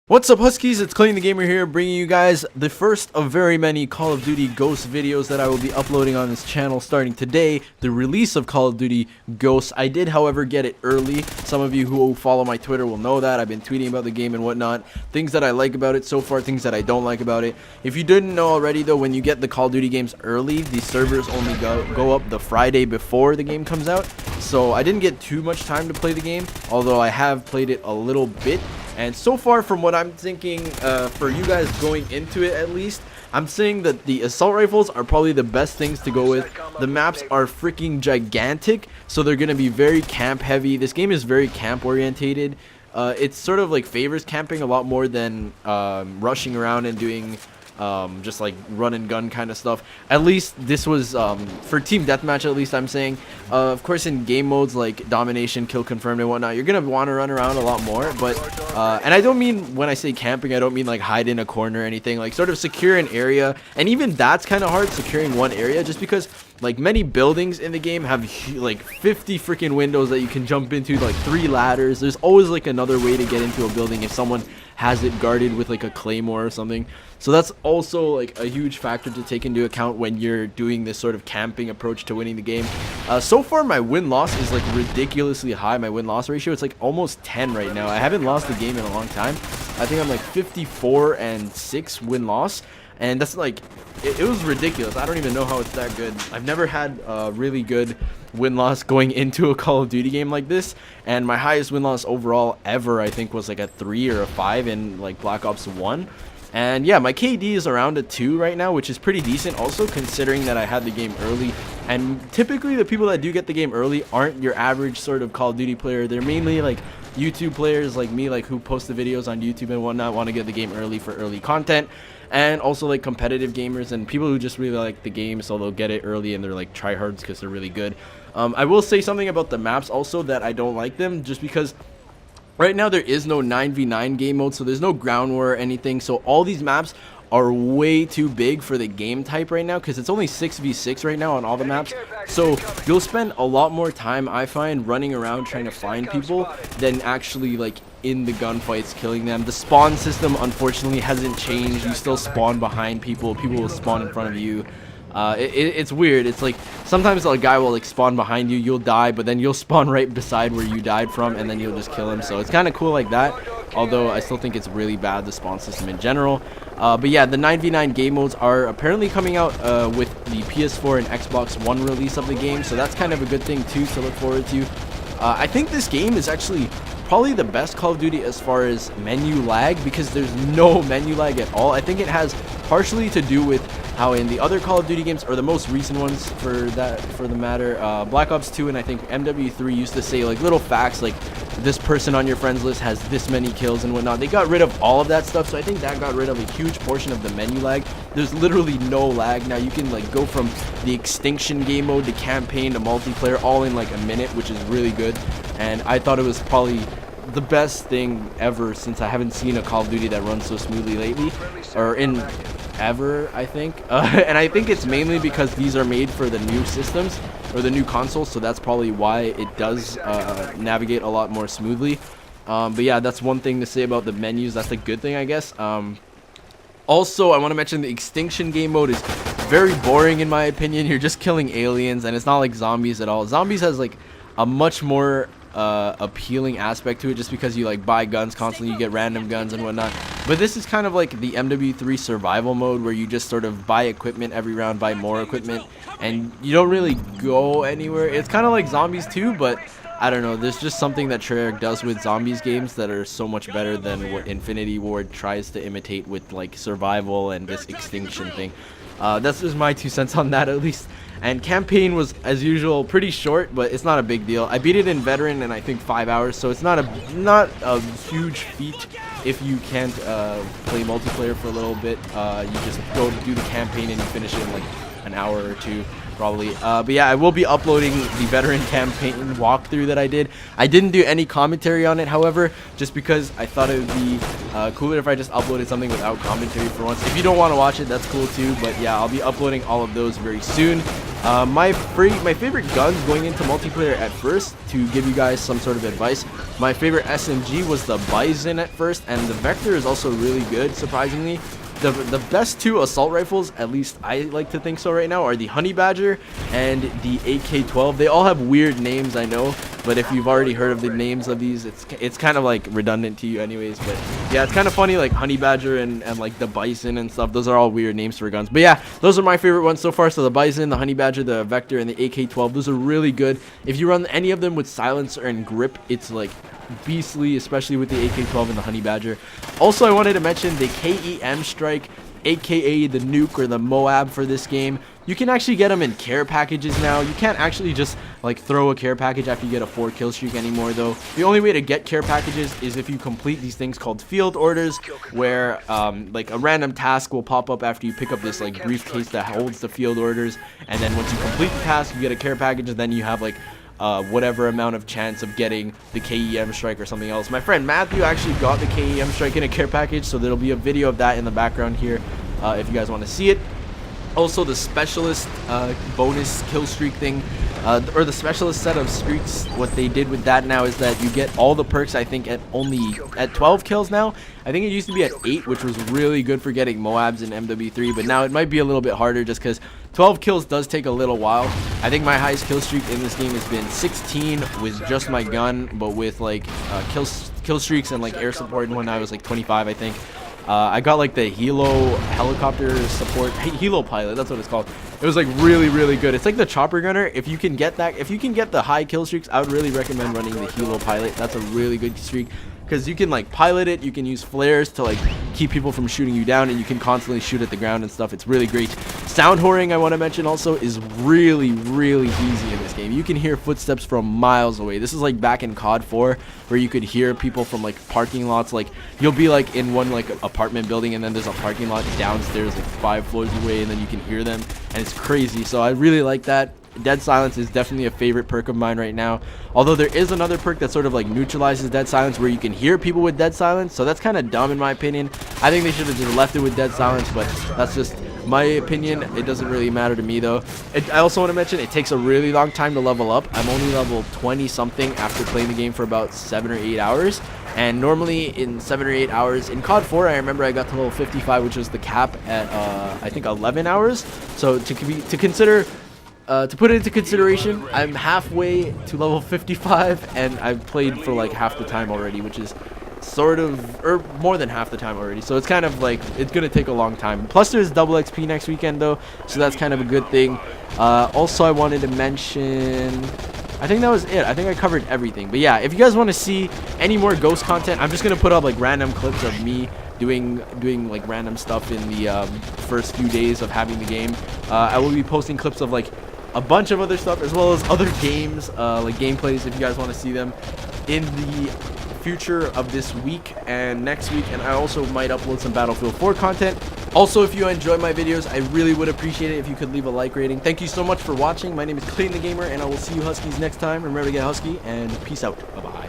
What's up, Huskies? It's K.E.M the Gamer here, bringing you guys the first of very many Call of Duty Ghost videos that I will be uploading on this channel starting today, the release of Call of Duty Ghosts. I did, however, get it early. Some of you who follow my Twitter will know that. I've been tweeting about the game and whatnot. Things that I like about it so far, things that I don't like about it. If you didn't know already, though, when you get the Call of Duty games early, the servers only go up the Friday before the game comes out. So I didn't get too much time to play the game, although I have played it a little bit. And so far, from what I'm thinking, for you guys going into it at least, I'm saying that the assault rifles are probably the best things to go with. The maps are freaking gigantic, so they're going to be very camp heavy. This game is very camp orientated. It sort of like favors camping a lot more than rushing around and doing just like run and gun kind of stuff. At least this was for team deathmatch, at least I'm saying. Of course, in game modes like domination, kill confirmed and whatnot, you're gonna want to run around a lot more. But and I don't mean, when I say camping, I don't mean like hide in a corner or anything. Like sort of secure an area, and even that's kind of hard, securing one area, just because like many buildings in the game have like 50 freaking windows that you can jump into, like 3 ladders. There's always like another way to get into a building if someone has it guarded with like a claymore or something. So that's also like a huge factor to take into account when you're doing this sort of camping approach to winning the game. So far my win-loss is like ridiculously high. My win-loss ratio, it's like almost 10 right now. I haven't lost the game in a long time. I think I'm like 54-6 win-loss, and that's like it was ridiculous. I don't even know how it's that good. I've never had a really good win-loss going into a Call of Duty game like this, and my highest win-loss overall ever, I think, was like a 3 or a 5 in like Black Ops 1. And yeah, my KD is around a 2 right now, which is pretty decent also, considering that I had the game early. And typically the people that do get the game early aren't your average sort of Call of Duty player. They're mainly like YouTube players like me, like who post the videos on YouTube and whatnot, want to get the game early for early content. And also like competitive gamers and people who just really like the game, so they'll get it early and they're like tryhards because they're really good. I will say something about the maps also, that I don't like them, just because right now there is no 9v9 game mode, so there's no ground war or anything. So all these maps are way too big for the game type right now, because it's only 6v6 right now on all the maps. So you'll spend a lot more time, I find, running around trying to find people than actually like in the gunfights killing them. The spawn system unfortunately hasn't changed. You still spawn behind people. People will spawn in front of you. It's weird. It's like sometimes a guy will like spawn behind you, you'll die, but then you'll spawn right beside where you died from, and then you'll just kill him. So it's kind of cool like that, although I still think it's really bad, the spawn system in general. But yeah, the 9v9 game modes are apparently coming out with the PS4 and Xbox One release of the game, so that's kind of a good thing too to look forward to. I think this game is actually probably the best Call of Duty as far as menu lag, because there's no menu lag at all. I think it has partially to do with how in the other Call of Duty games, or the most recent ones for the matter, Black Ops 2 and I think MW3 used to say like little facts like this person on your friends list has this many kills and whatnot. They got rid of all of that stuff, so I think that got rid of a huge portion of the menu lag. There's literally no lag now. You can like go from the extinction game mode to campaign to multiplayer all in like a minute, which is really good. And I thought it was probably the best thing ever, since I haven't seen a Call of Duty that runs so smoothly lately, or in ever, I think. And I think it's mainly because these are made for the new systems or the new consoles, so that's probably why it does navigate a lot more smoothly. But yeah, that's one thing to say about the menus. That's a good thing, I guess. Also, I want to mention the extinction game mode is very boring in my opinion. You're just killing aliens, and it's not like zombies at all. Zombies has like a much more appealing aspect to it, just because you like buy guns constantly, you get random guns and whatnot. But this is kind of like the MW3 survival mode, where you just sort of buy equipment every round, buy more equipment, and you don't really go anywhere. It's kind of like zombies too, but I don't know, there's just something that Treyarch does with zombies games that are so much better than what Infinity Ward tries to imitate with like survival and this extinction thing. That's just my 2 cents on that, at least. And campaign was, as usual, pretty short, but it's not a big deal. I beat it in veteran in I think 5 hours, so it's not a huge feat if you can't play multiplayer for a little bit. You just go do the campaign and you finish it in like an hour or 2 probably. But yeah, I will be uploading the veteran campaign walkthrough that I did. I didn't do any commentary on it, however, just because I thought it would be cooler if I just uploaded something without commentary for once. If you don't want to watch it, that's cool too, but yeah, I'll be uploading all of those very soon. My favorite guns going into multiplayer at first, to give you guys some sort of advice, my favorite SMG was the Bison at first, and the Vector is also really good, surprisingly. The best two assault rifles, at least I like to think so right now, are the Honey Badger and the AK-12. They all have weird names, I know, but if you've already heard of the names of these, it's kind of like redundant to you anyways. But yeah, it's kind of funny, like Honey Badger and like the Bison and stuff. Those are all weird names for guns. But yeah, those are my favorite ones so far. So the Bison, the Honey Badger, the Vector, and the AK-12, those are really good. If you run any of them with silencer and grip, it's like beastly, especially with the AK-12 and the Honey Badger. Also, I wanted to mention the K.E.M strike, aka the nuke or the Moab for this game. You can actually get them in care packages now. You can't actually just like throw a care package after you get a 4 kill streak anymore though. The only way to get care packages is if you complete these things called field orders, where like a random task will pop up after you pick up this like briefcase that holds the field orders, and then once you complete the task you get a care package, and then you have like whatever amount of chance of getting the K.E.M strike or something else. My friend Matthew actually got the K.E.M strike in a care package, so there'll be a video of that in the background here if you guys want to see it. Also, the specialist bonus kill streak thing, or the specialist set of streaks, what they did with that now is that you get all the perks, I think, at 12 kills now. I think it used to be at 8, which was really good for getting Moabs in MW3, but now it might be a little bit harder just because 12 kills does take a little while. I think my highest kill streak in this game has been 16 with just my gun, but with like kill streaks and like air support when I was like 25, I think. I got like the Helo helicopter support, Helo pilot, that's what it's called. It was like really good. It's like the chopper gunner. If you can get that, if you can get the high kill streaks, I would really recommend running the Helo pilot. That's a really good streak because you can like pilot it, you can use flares to like keep people from shooting you down, and you can constantly shoot at the ground and stuff. It's really great. Sound whoring, I want to mention also, is really easy in this game. You can hear footsteps from miles away. This is like back in CoD 4 where you could hear people from like parking lots. Like you'll be like in one like apartment building, and then there's a parking lot downstairs like 5 floors away, and then you can hear them, and it's crazy. So I really like that. Dead silence is definitely a favorite perk of mine right now, although there is another perk that sort of like neutralizes dead silence where you can hear people with dead silence, so that's kind of dumb in my opinion. I think they should have just left it with dead silence, but that's just my opinion. It doesn't really matter to me though. I also want to mention it takes a really long time to level up. I'm only level 20 something after playing the game for about 7 or 8 hours, and normally in 7 or 8 hours in CoD 4 I remember I got to level 55, which was the cap at I think 11 hours. So to put it into consideration, I'm halfway to level 55, and I've played for like half the time already, which is sort of, or more than half the time already. So it's kind of like, it's going to take a long time. Plus there's double XP next weekend though, so that's kind of a good thing. Also, I wanted to mention, I think that was it. I think I covered everything. But yeah, if you guys want to see any more Ghost content, I'm just going to put up like random clips of me doing like random stuff in the first few days of having the game. I will be posting clips of like a bunch of other stuff, as well as other games, like gameplays, if you guys want to see them in the future of this week and next week. And I also might upload some Battlefield 4 content. Also, if you enjoy my videos, I really would appreciate it if you could leave a like rating. Thank you so much for watching. My name is K.E.M, and I will see you Huskies next time. Remember to get Husky, and peace out. Bye-bye.